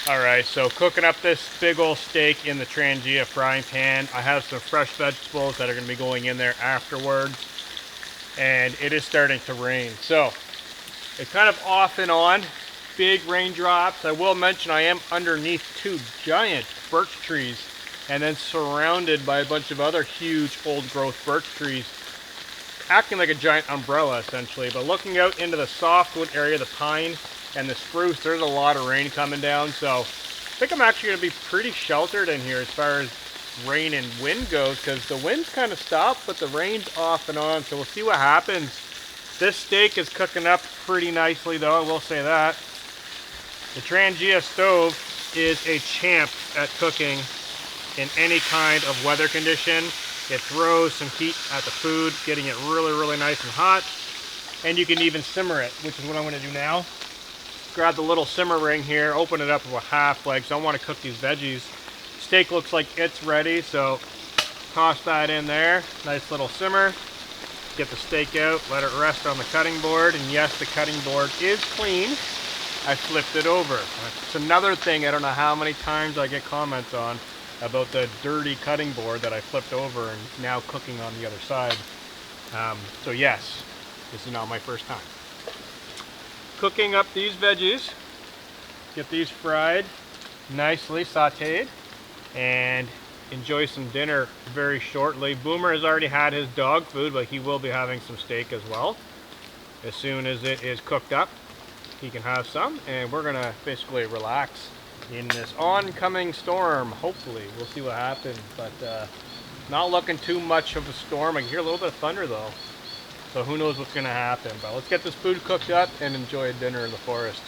Alright, so cooking up this big old steak in the Trangia frying pan. I have some fresh vegetables that are going to be going in there afterwards. And it is starting to rain. So, it's kind of off and on. Big raindrops. I will mention I am underneath two giant birch trees and then surrounded by a bunch of other huge old growth birch trees, acting like a giant umbrella essentially. But looking out into the softwood area, the pine and the spruce, there's a lot of rain coming down. So I think I'm actually going to be pretty sheltered in here as far as rain and wind goes, because the wind's kind of stopped, but the rain's off and on. So we'll see what happens. This steak is cooking up pretty nicely though, I will say that. The Trangia stove is a champ at cooking in any kind of weather condition. It throws some heat at the food, getting it really nice and hot. And you can even simmer it, which is what I'm going to do now. Grab the little simmer ring here, open it up with a half leg, so I want to cook these veggies. Steak looks like it's ready, so toss that in there. Nice little simmer. Get the steak out, let it rest on the cutting board, and yes, the cutting board is clean. I flipped it over. It's another thing I don't know how many times I get comments on about the dirty cutting board that I flipped over and now cooking on the other side. So yes, this is not my first time. Cooking up these veggies, get these fried, nicely sauteed, and enjoy some dinner very shortly. Boomer has already had his dog food, but he will be having some steak as well. As soon as it is cooked up, he can have some, and we're gonna basically relax in this oncoming storm. Hopefully, we'll see what happens, but not looking too much of a storm. I can hear a little bit of thunder though, so who knows what's gonna happen. But let's get this food cooked up and enjoy a dinner in the forest.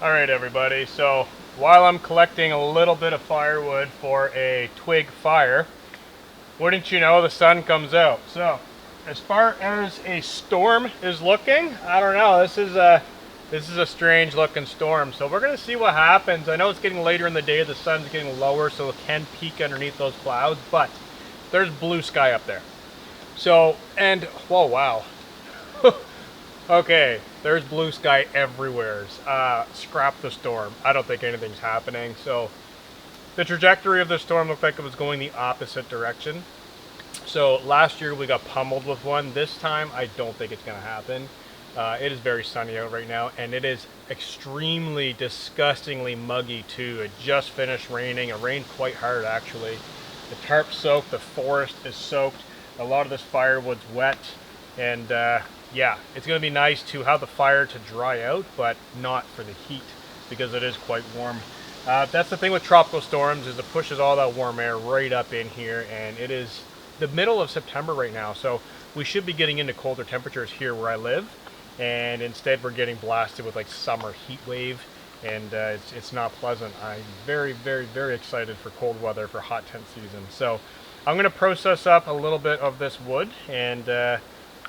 Alright everybody, so while I'm collecting a little bit of firewood for a twig fire, wouldn't you know, the sun comes out. So as far as a storm is looking, I don't know, this is a strange looking storm. So we're going to see what happens. I know it's getting later in the day, the sun's getting lower, so it can peek underneath those clouds, but there's blue sky up there. So, and, whoa, wow. Okay, there's blue sky everywhere. Scrap the storm. I don't think anything's happening. So the trajectory of the storm looked like it was going the opposite direction. So last year we got pummeled with one. This time I don't think it's going to happen. It is very sunny out right now, and it is extremely disgustingly muggy too. It just finished raining. It rained quite hard actually. The tarp's soaked, the forest is soaked, a lot of this firewood's wet, and yeah, it's going to be nice to have the fire to dry out, but not for the heat, because it is quite warm. That's the thing with tropical storms, is it pushes all that warm air right up in here, and it is the middle of September right now, so we should be getting into colder temperatures here where I live, and instead we're getting blasted with like summer heat wave, and it's not pleasant. I'm very, very, very excited for cold weather, for hot tent season. So I'm going to process up a little bit of this wood and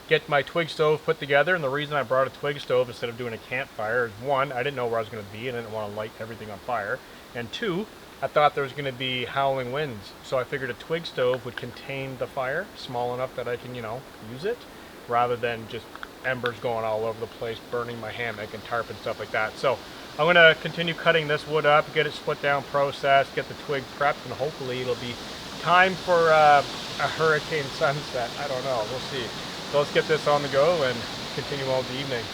get my twig stove put together. And the reason I brought a twig stove instead of doing a campfire is, one, I didn't know where I was going to be and I didn't want to light everything on fire, and two, I thought there was going to be howling winds, so I figured a twig stove would contain the fire small enough that I can, you know, use it, rather than just embers going all over the place, burning my hammock and tarp and stuff like that. So I'm going to continue cutting this wood up, get it split down, processed, get the twig prepped, and hopefully it'll be time for a hurricane sunset. I don't know, we'll see. So let's get this on the go and continue on with the evening.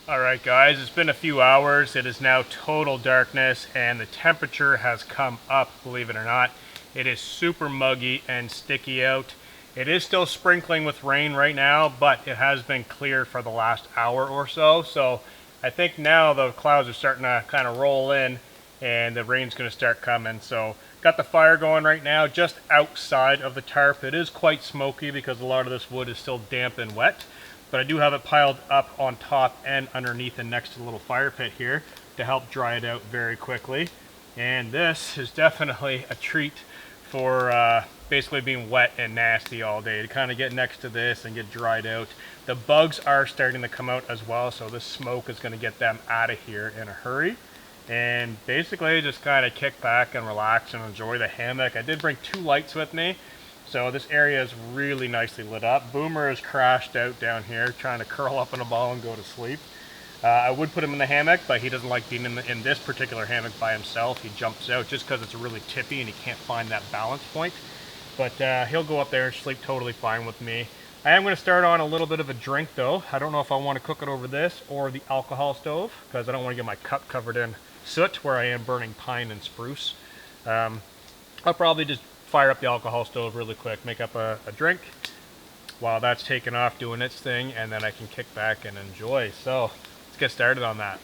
Alright guys, it's been a few hours. It is now total darkness and the temperature has come up, believe it or not. It is super muggy and sticky out. It is still sprinkling with rain right now, but it has been clear for the last hour or so. So I think now the clouds are starting to kind of roll in and the rain's going to start coming. So got the fire going right now just outside of the tarp. It is quite smoky because a lot of this wood is still damp and wet. But I do have it piled up on top and underneath and next to the little fire pit here to help dry it out very quickly. And this is definitely a treat for basically being wet and nasty all day. To kind of get next to this and get dried out. The bugs are starting to come out as well, so this smoke is going to get them out of here in a hurry. And basically just kind of kick back and relax and enjoy the hammock. I did bring 2 lights with me. So this area is really nicely lit up. Boomer is crashed out down here trying to curl up in a ball and go to sleep. I would put him in the hammock, but he doesn't like being in this particular hammock by himself. He jumps out just because it's really tippy and he can't find that balance point. But he'll go up there and sleep totally fine with me. I am going to start on a little bit of a drink though. I don't know if I want to cook it over this or the alcohol stove because I don't want to get my cup covered in soot where I am burning pine and spruce. I'll probably just fire up the alcohol stove really quick, make up a drink while that's taking off doing its thing, and then I can kick back and enjoy. So let's get started on that.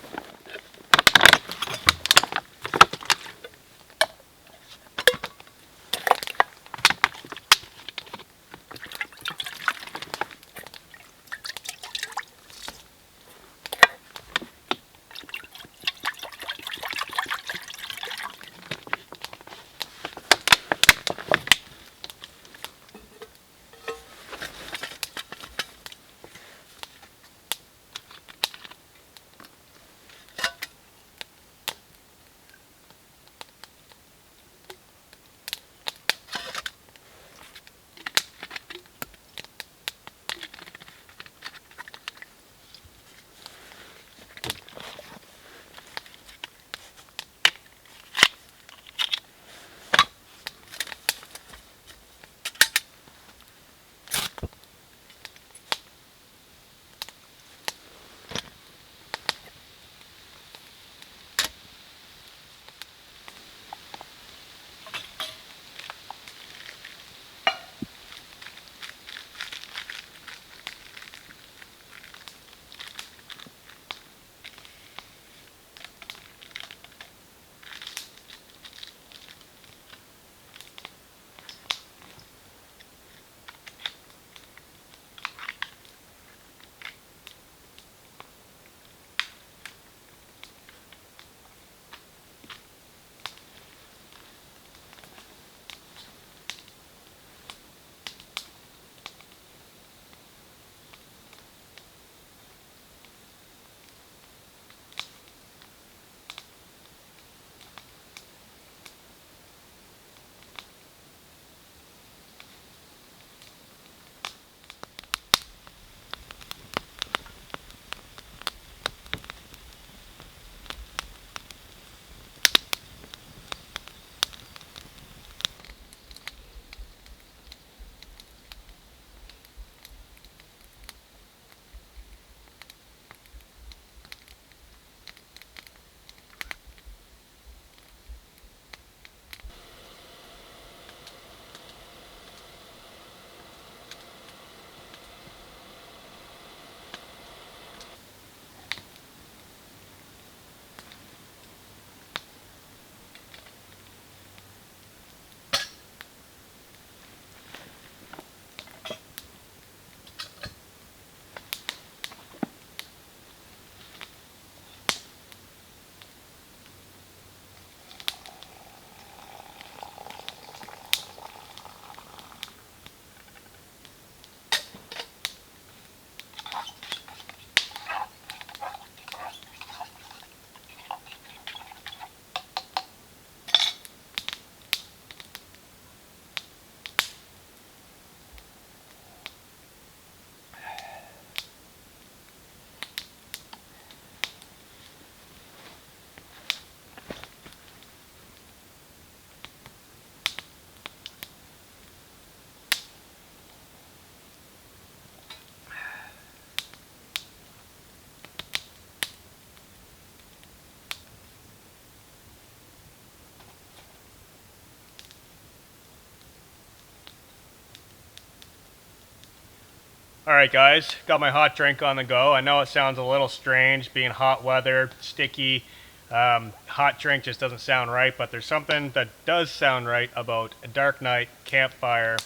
Alright guys, got my hot drink on the go. I know it sounds a little strange being hot weather, sticky. Hot drink just doesn't sound right, but there's something that does sound right about a dark night, campfire,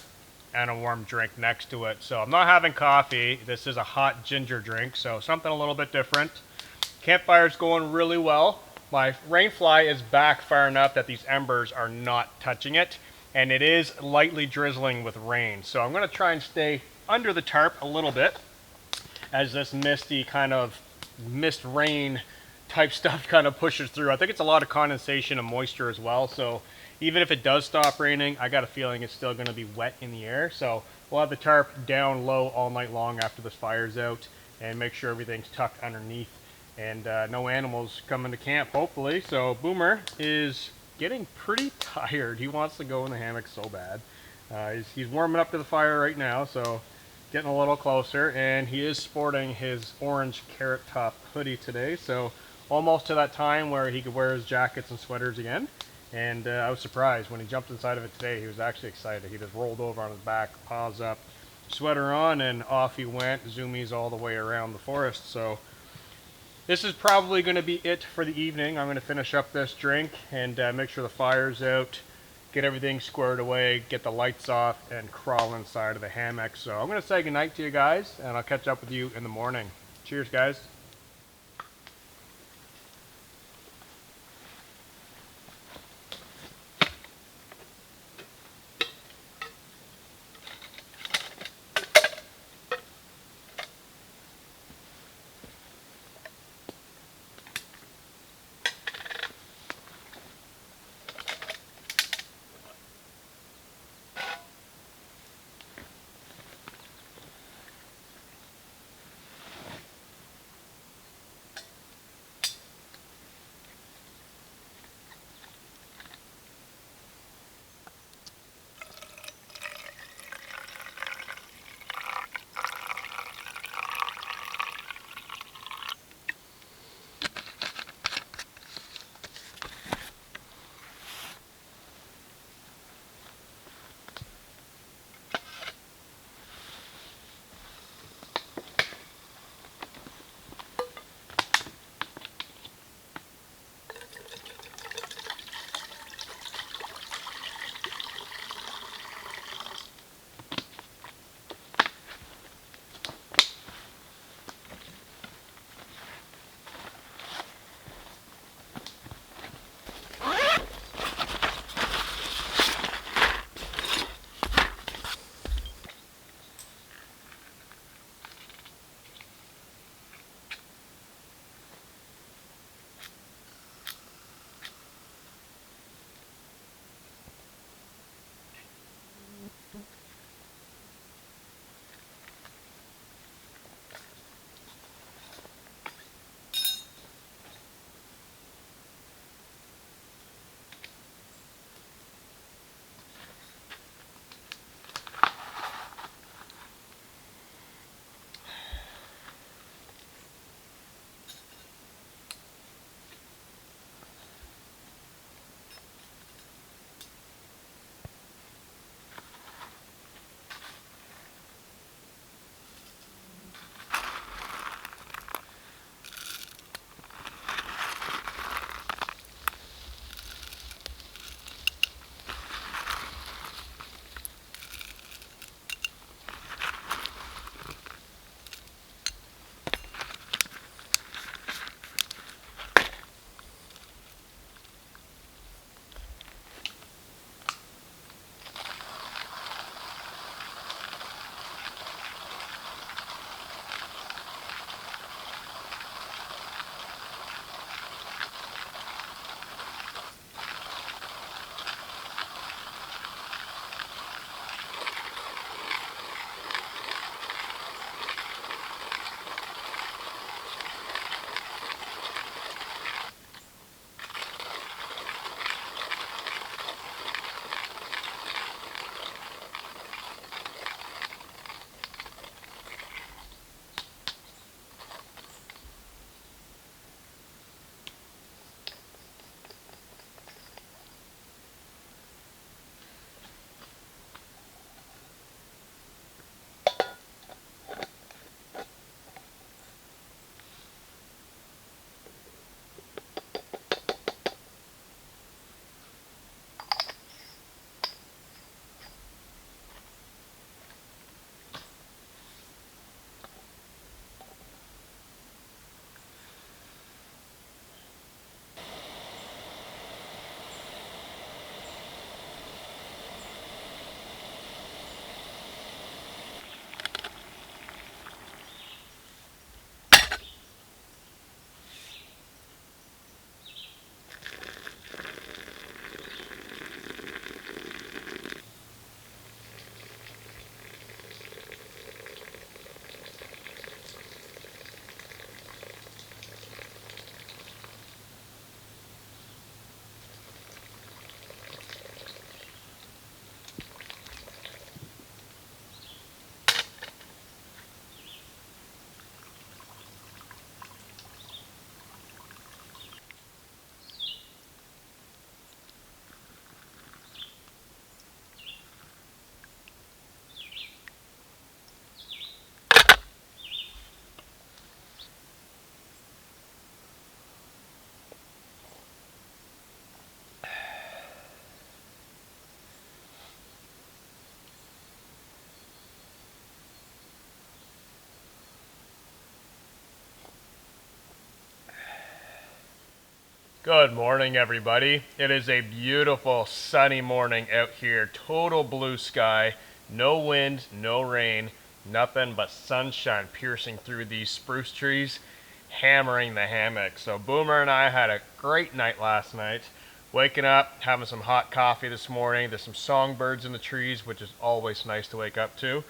and a warm drink next to it. So I'm not having coffee. This is a hot ginger drink, so something a little bit different. Campfire's going really well. My rainfly is back far enough that these embers are not touching it, and it is lightly drizzling with rain. So I'm going to try and stay under the tarp a little bit as this misty kind of mist rain type stuff kind of pushes through. I think it's a lot of condensation and moisture as well, so even if it does stop raining, I got a feeling it's still going to be wet in the air. So we'll have the tarp down low all night long after this fire's out and make sure everything's tucked underneath and no animals come into camp, hopefully. So Boomer is getting pretty tired. He wants to go in the hammock so bad. He's warming up to the fire right now, so getting a little closer, and he is sporting his orange carrot top hoodie today, so almost to that time where he could wear his jackets and sweaters again. And I was surprised when he jumped inside of it today. He was actually excited. He just rolled over on his back, paws up, sweater on, and off he went, zoomies all the way around the forest. So this is probably going to be it for the evening. I'm going to finish up this drink and make sure the fire's out, get everything squared away, get the lights off, and crawl inside of the hammock. So I'm going to say goodnight to you guys, and I'll catch up with you in the morning. Cheers, guys. Good morning, everybody. It is a beautiful sunny morning out here. Total blue sky, no wind, no rain, nothing but sunshine piercing through these spruce trees, hammering the hammock. So Boomer and I had a great night last night. Waking up, having some hot coffee this morning. There's some songbirds in the trees, which is always nice to wake up to.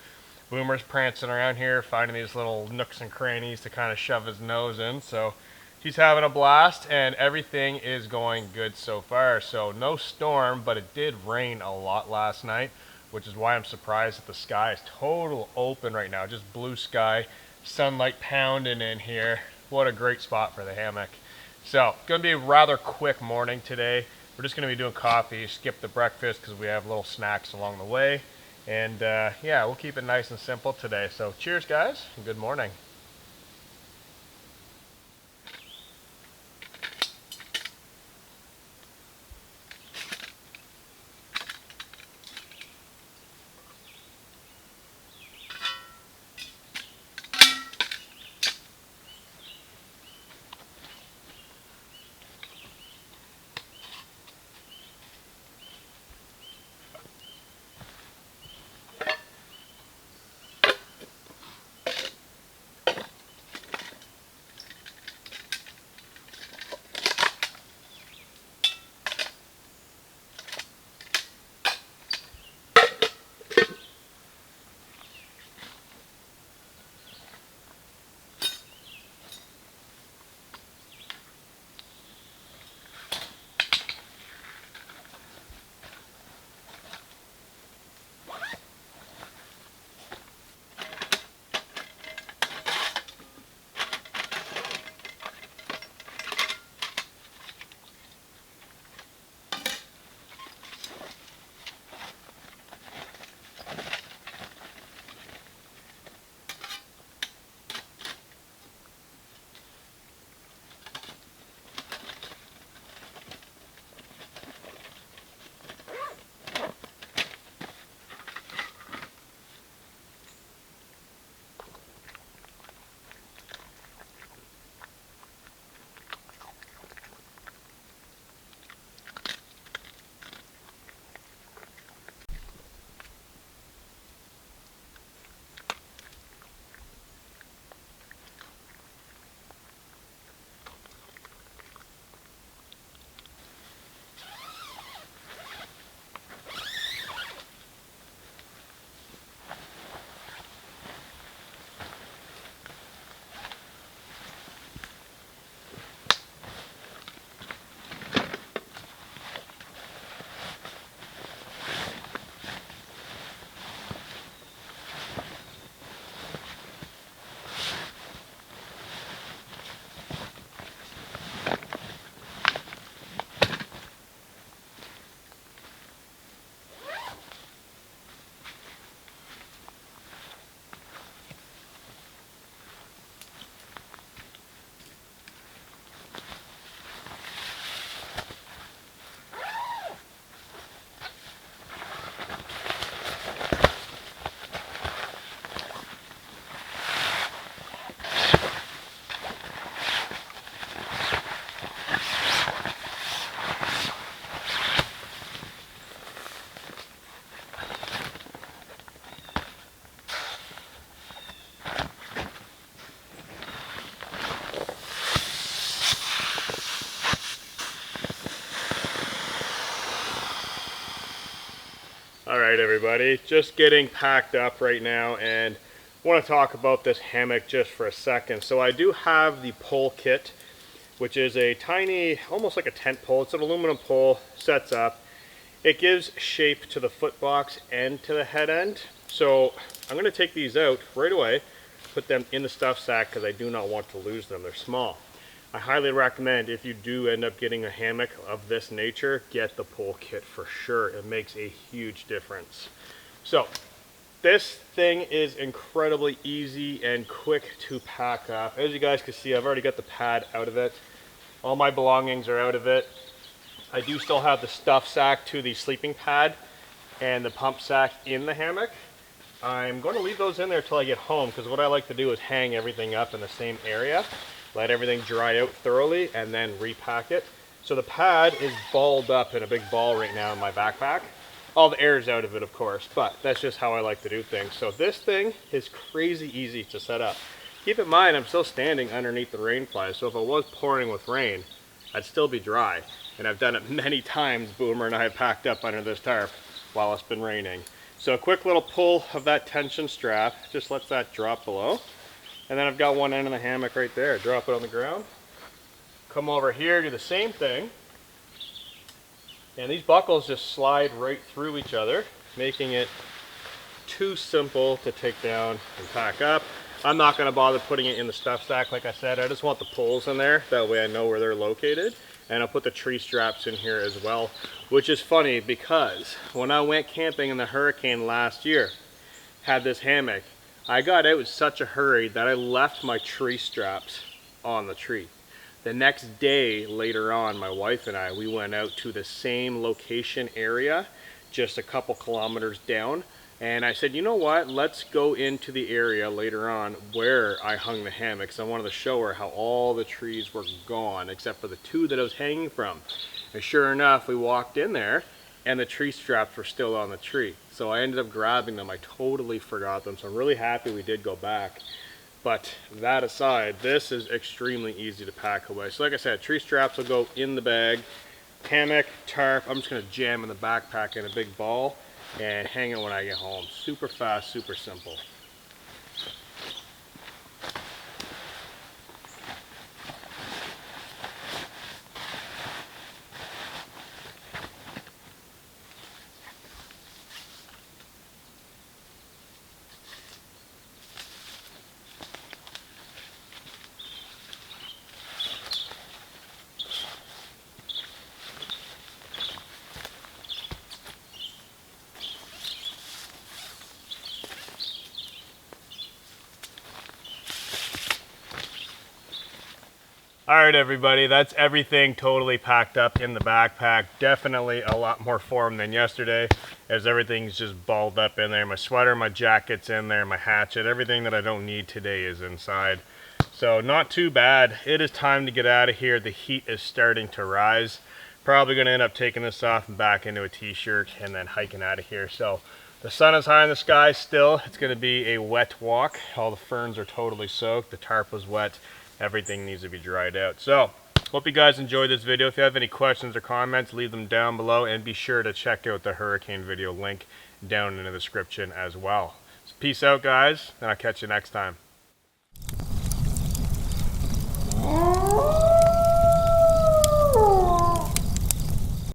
Boomer's prancing around here, finding these little nooks and crannies to kind of shove his nose in. So he's having a blast, and everything is going good so far. So no storm, but it did rain a lot last night, which is why I'm surprised that the sky is total open right now. Just blue sky, sunlight pounding in here. What a great spot for the hammock. So, going to be a rather quick morning today. We're just going to be doing coffee, skip the breakfast because we have little snacks along the way. And yeah, we'll keep it nice and simple today. So cheers, guys, and good morning. All right, everybody, just getting packed up right now, and I want to talk about this hammock just for a second. So I do have the pole kit, which is a tiny, almost like a tent pole. It's an aluminum pole, sets up. It gives shape to the foot box and to the head end. So I'm going to take these out right away, put them in the stuff sack because I do not want to lose them. They're small. I highly recommend, if you do end up getting a hammock of this nature, get the pole kit for sure. It makes a huge difference. So this thing is incredibly easy and quick to pack up. As you guys can see, I've already got the pad out of it. All my belongings are out of it. I do still have the stuff sack to the sleeping pad and the pump sack in the hammock. I'm going to leave those in there till I get home, because what I like to do is hang everything up in the same area, let everything dry out thoroughly, and then repack it. So the pad is balled up in a big ball right now in my backpack. All the air's out of it, of course, but that's just how I like to do things. So this thing is crazy easy to set up. Keep in mind, I'm still standing underneath the rain fly, so if it was pouring with rain, I'd still be dry. And I've done it many times. Boomer and I have packed up under this tarp while it's been raining. So a quick little pull of that tension strap just lets that drop below. And then I've got one end of the hammock right there. Drop it on the ground. Come over here, do the same thing. And these buckles just slide right through each other, making it too simple to take down and pack up. I'm not going to bother putting it in the stuff stack like I said. I just want the poles in there. That way I know where they're located. And I'll put the tree straps in here as well. Which is funny because when I went camping in the hurricane last year, had this hammock, I got out in such a hurry that I left my tree straps on the tree. The next day, later on, my wife and I, we went out to the same location area, just a couple kilometers down. And I said, you know what, let's go into the area later on where I hung the hammocks. I wanted to show her how all the trees were gone, except for the two that I was hanging from. And sure enough, we walked in there, and the tree straps were still on the tree. So I ended up grabbing them. I totally forgot them, so I'm really happy we did go back. But that aside, this is extremely easy to pack away. So like I said, tree straps will go in the bag. Hammock, tarp, I'm just gonna jam in the backpack in a big ball and hang it when I get home. Super fast, super simple. All right, everybody, that's everything totally packed up in the backpack. Definitely a lot more form than yesterday, as everything's just balled up in there. My sweater, my jacket's in there, my hatchet, everything that I don't need today is inside. So not too bad. It is time to get out of here. The heat is starting to rise. Probably gonna end up taking this off and back into a t-shirt and then hiking out of here. So the sun is high in the sky still. It's gonna be a wet walk. All the ferns are totally soaked. The tarp was wet. Everything needs to be dried out. So hope you guys enjoyed this video. If you have any questions or comments, leave them down below, and be sure to check out the hurricane video link down in the description as well. So peace out, guys, and I'll catch you next time.